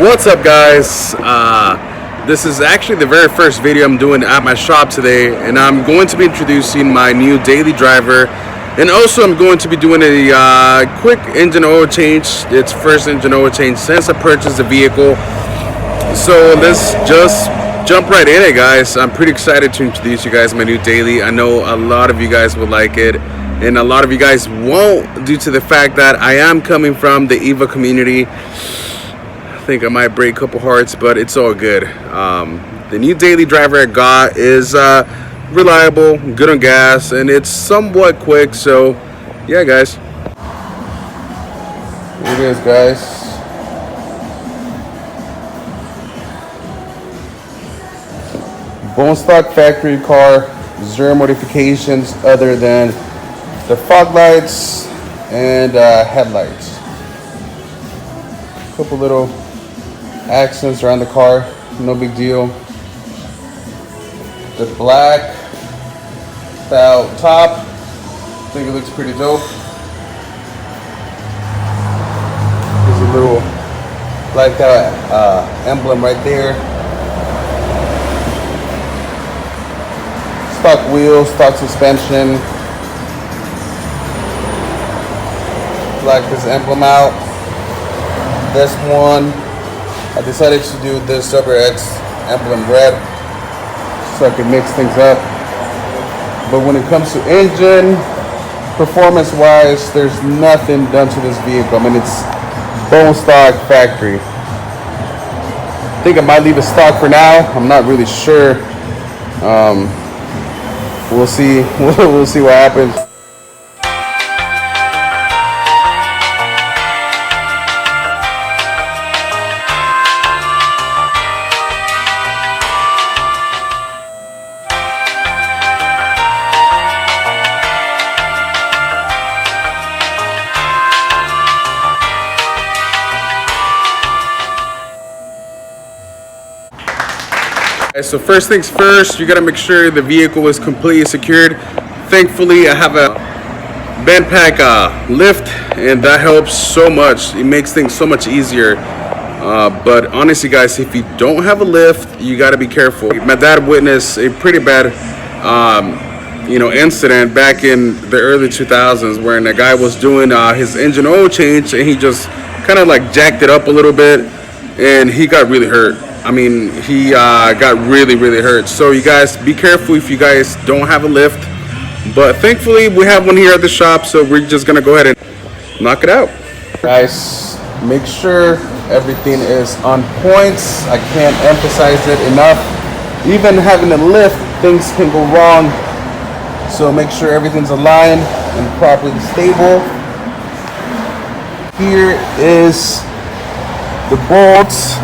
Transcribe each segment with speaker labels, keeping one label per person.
Speaker 1: What's up, guys? This is actually the very first video I'm doing at my shop today, and I'm going to be introducing my new daily driver, and also I'm going to be doing a quick engine oil change. It's first engine oil change since I purchased the vehicle. So let's just jump right in it, guys. I'm pretty excited to introduce you guys my new daily. I know a lot of you guys will like it, and a lot of you guys won't, due to the fact that I am coming from the EVA community. I think I might break a couple hearts, but it's all good. The new daily driver I got is reliable, good on gas, and it's somewhat quick. So yeah, guys, here it is, guys. Bone stock factory car, zero modifications other than the fog lights and headlights. Couple little accents around the car, no big deal. The black style top, I think it looks pretty dope. There's a little blacked out emblem right there. Stock wheels, stock suspension. Black this emblem out. This one, I decided to do this Subaru Wrx emblem red so I can mix things up. But when it comes to engine, performance wise, there's nothing done to this vehicle. I mean, it's bone stock factory. I think I might leave it stock for now. I'm not really sure. We'll see. We'll see what happens. So first things first, you gotta make sure the vehicle is completely secured. Thankfully, I have a band pack lift, and that helps so much. It makes things so much easier. But honestly, guys, if you don't have a lift, you gotta be careful. My dad witnessed a pretty bad, incident back in the early 2000s, where a guy was doing his engine oil change, and he just kind of like jacked it up a little bit, and he got really hurt. I mean, he got really hurt. So you guys be careful if you guys don't have a lift. But thankfully we have one here at the shop, so we're just gonna go ahead and knock it out. Guys, make sure everything is on points. I can't emphasize it enough. Even having a lift, things can go wrong. So make sure everything's aligned and properly stable. Here is the bolts.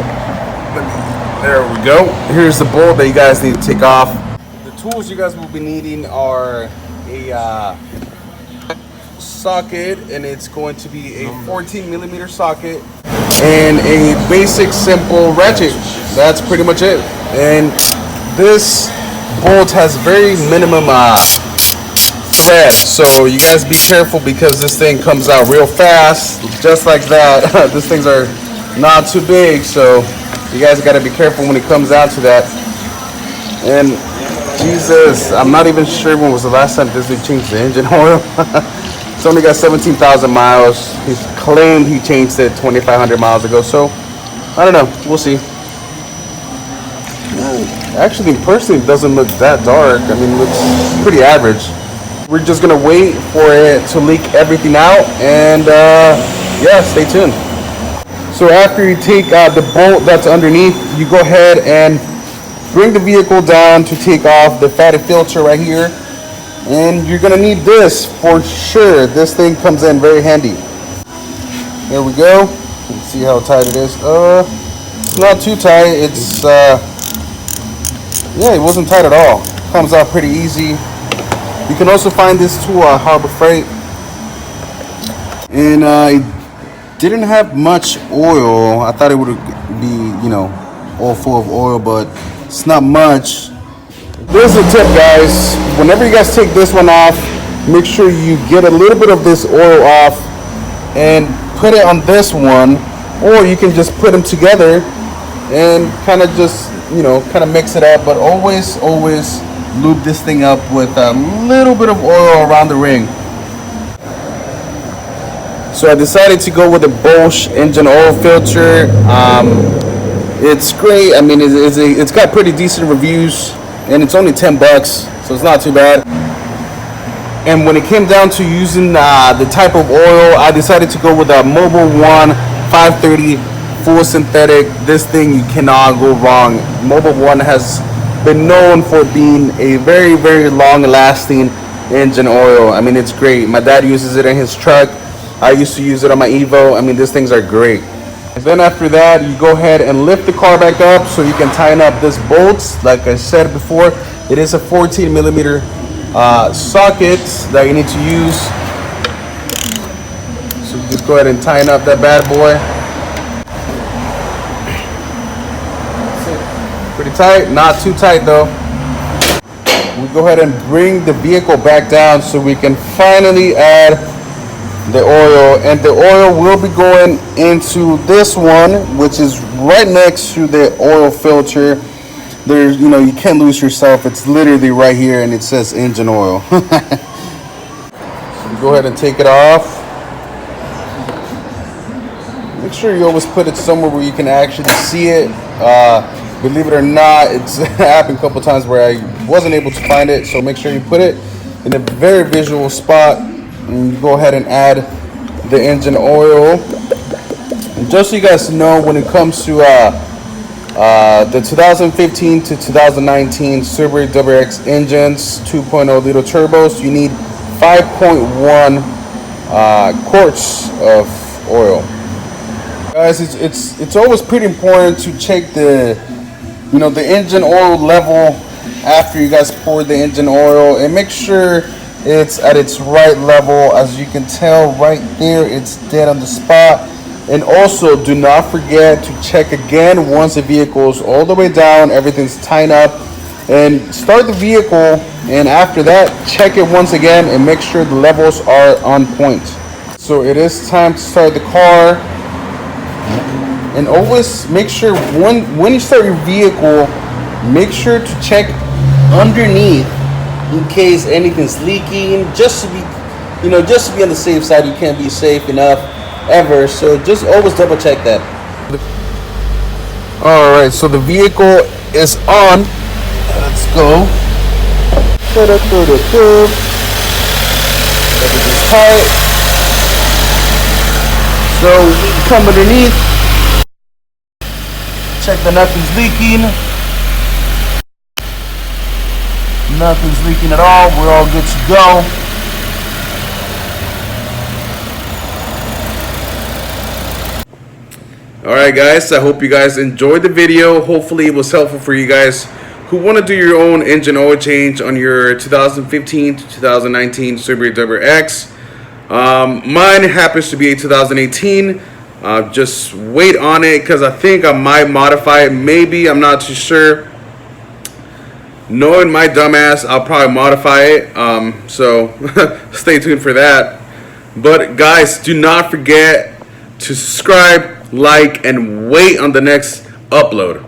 Speaker 1: There we go. Here's the bolt that you guys need to take off. The tools you guys will be needing are a socket, and it's going to be a 14mm socket, and a basic simple ratchet. That's pretty much it. And this bolt has very minimum thread, so you guys be careful, because this thing comes out real fast, just like that. These things are not too big, so you guys got to be careful when it comes out to that. And Jesus, I'm not even sure when was the last time this dude changed the engine oil. It's only got 17,000 miles. He claimed he changed it 2,500 miles ago, so I don't know. We'll see. Actually, personally, it doesn't look that dark. I mean, it looks pretty average. We're just gonna wait for it to leak everything out, and yeah, stay tuned. So after you take the bolt that's underneath, you go ahead and bring the vehicle down to take off the fatty filter right here. And you're gonna need this for sure. This thing comes in very handy. There we go. You can see how tight it is. It's not too tight. It's yeah, it wasn't tight at all. Comes out pretty easy. You can also find this to Harbor Freight. And didn't have much oil. I thought it would be, all full of oil, but it's not much. There's a tip, guys. Whenever you guys take this one off, make sure you get a little bit of this oil off and put it on this one or you can just put them together and kind of just, you know, kind of mix it up. But always lube this thing up with a little bit of oil around the ring. So I decided to go with a Bosch engine oil filter. It's great. I mean, it's got pretty decent reviews, and it's only $10, so it's not too bad. And when it came down to using the type of oil, I decided to go with a Mobil 1 530 full synthetic. This thing, you cannot go wrong. Mobil 1 has been known for being a very long lasting engine oil. I mean, it's great. My dad uses it in his truck. I used to use it on my Evo. I mean, these things are great. And then after that, you go ahead and lift the car back up so you can tighten up this bolts. Like I said before, it is a 14 millimeter socket that you need to use. So just go ahead and tighten up that bad boy. Pretty tight, not too tight though. We go ahead and bring the vehicle back down so we can finally add the oil, and the oil will be going into this one, which is right next to the oil filter. There's, you know, you can't lose yourself. It's literally right here, and it says engine oil. So go ahead and take it off. Make sure you always put it somewhere where you can actually see it. Believe it or not, it's happened a couple times where I wasn't able to find it. So make sure you put it in a very visual spot. And you go ahead and add the engine oil. And just so you guys know, when it comes to the 2015 to 2019 Subaru Wrx engines, 2.0 liter turbos, you need 5.1 quarts of oil. Guys, it's always pretty important to check the engine oil level after you guys pour the engine oil, and make sure it's at its right level. As you can tell right there, it's dead on the spot. And also, do not forget to check again once the vehicle is all the way down, everything's tightened up, and start the vehicle. And after that, check it once again and make sure the levels are on point. So it is time to start the car. And always make sure when you start your vehicle, make sure to check underneath in case anything's leaking, just to be on the safe side. You can't be safe enough ever, so just always double check that. All right, so the vehicle is on. Let's go. Everything's tight. So we come underneath, check that nothing's leaking. Nothing's leaking at all. We're all good to go. Alright guys, I hope you guys enjoyed the video. Hopefully it was helpful for you guys who want to do your own engine oil change on your 2015 to 2019 Subaru Wrx. Mine happens to be a 2018. Just wait on it, because I think I might modify it. Maybe, I'm not too sure. Knowing my dumbass, I'll probably modify it. So stay tuned for that. But guys, do not forget to subscribe, like, and wait on the next upload.